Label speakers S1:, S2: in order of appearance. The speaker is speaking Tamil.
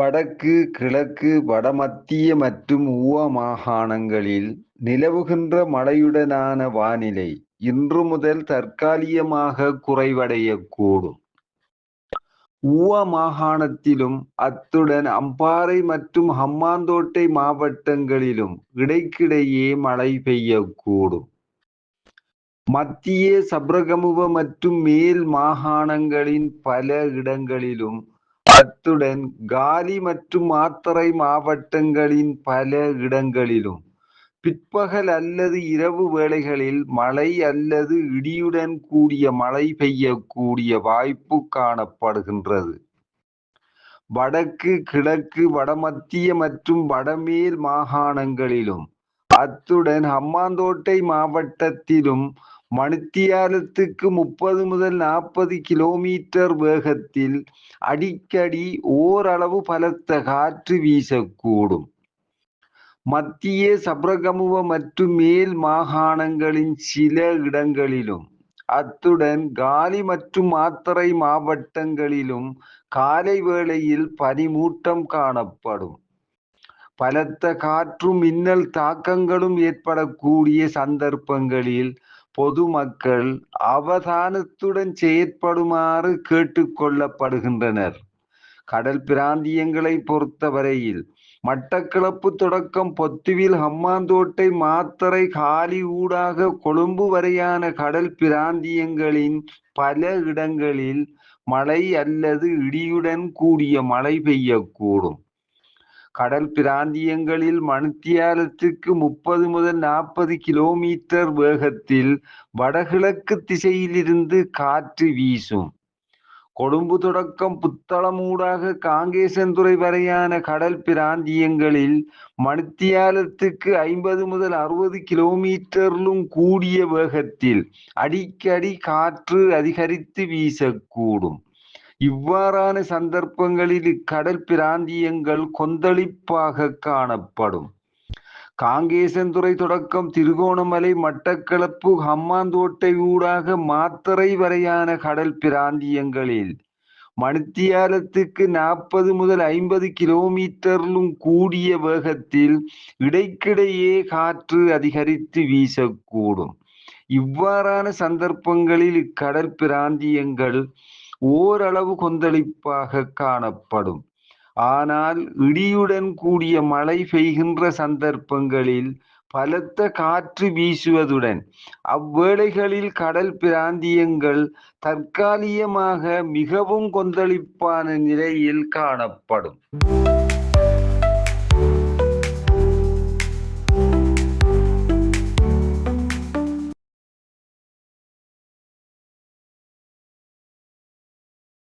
S1: வடக்கு, கிழக்கு, வடமத்திய மற்றும் ஊவ மாகாணங்களில் நிலவுகின்ற மழையுடனான வானிலை இன்று முதல் தற்காலிகமாக குறைவடையக்கூடும். ஊவ மாகாணத்திலும் அத்துடன் அம்பாறை மற்றும் ஹம்பாந்தோட்டை மாவட்டங்களிலும் இடைக்கிடையே மழை பெய்யக்கூடும். மத்திய சப்ரகமுவ மற்றும் மேல் மாகாணங்களின் பல இடங்களிலும் அத்துடன் காலி மற்றும் மாத்தறை மாவட்டங்களின் பல இடங்களிலும் பிற்பகல் அல்லது இரவு வேளைகளில் மழை அல்லது இடியுடன் கூடிய மழை பெய்யக்கூடிய வாய்ப்பு காணப்படுகின்றது. வடக்கு, கிழக்கு, வடமத்திய மற்றும் வடமேல் மாகாணங்களிலும் அத்துடன் ஹம்பாந்தோட்டை மாவட்டத்திலும் மணித்தியாலத்துக்கு 30 முதல் 40 கிலோமீட்டர் வேகத்தில் அடிக்கடி ஓரளவு பலத்த காற்று வீசக்கூடும். மத்திய சப்ரகமுவ மற்றும் மேல் மாகாணங்களின் சில இடங்களிலும் அத்துடன் காலி மற்றும் மாத்தறை மாவட்டங்களிலும் காலை வேளையில் பனிமூட்டம் காணப்படும். பலத்த காற்றும் மின்னல் தாக்கங்களும் ஏற்படக்கூடிய சந்தர்ப்பங்களில் பொதுமக்கள் அவதானத்துடன் செயற்படுமாறு கேட்டுக்கொள்ளப்படுகின்றனர். கடல் பிராந்தியங்களை பொறுத்தவரையில் மட்டக்களப்பு தொடக்கம் பொத்துவில், ஹம்பாந்தோட்டை, மாத்தறை, காலி ஊடாக கொழும்பு வரையான கடல் பிராந்தியங்களின் பல இடங்களில் மழை அல்லது இடியுடன் கூடிய மழை பெய்யக்கூடும். கடல் பிராந்தியங்களில் மணித்தியாலத்துக்கு 30 முதல் 40 கிலோமீட்டர் வேகத்தில் வடகிழக்கு திசையிலிருந்து காற்று வீசும். கொழும்பு தொடக்கம் புத்தளம் ஊடாக காங்கேசன்துறை வரையான கடல் பிராந்தியங்களில் மணித்தியாலத்துக்கு 50 முதல் 60 கிலோமீட்டரிலும் கூடிய வேகத்தில் அடிக்கடி காற்று அதிகரித்து வீசக்கூடும். இவ்வாறான சந்தர்ப்பங்களில் இக்கடல் பிராந்தியங்கள் கொந்தளிப்பாக காணப்படும். காங்கேசன்துறை தொடக்கம் திருகோணமலை, மட்டக்களப்பு, ஹம்பாந்தோட்டை ஊடாக மாத்தறை வரையான கடல் பிராந்தியங்களில் மணித்தியாலத்துக்கு 40 முதல் 50 கிலோமீட்டரிலும் கூடிய வேகத்தில் இடைக்கிடையே காற்று அதிகரித்து வீசக்கூடும். இவ்வாறான சந்தர்ப்பங்களில் இக்கடல் பிராந்தியங்கள் ஓரளவு கொந்தளிப்பாக காணப்படும். ஆனால் இடியுடன் கூடிய மழை பெய்கின்ற சந்தர்ப்பங்களில் பலத்த காற்று வீசுவதுடன் அவ்வேளைகளில் கடல் பிராந்தியங்கள் தற்காலிகமாக மிகவும் கொந்தளிப்பான நிலையில் காணப்படும்.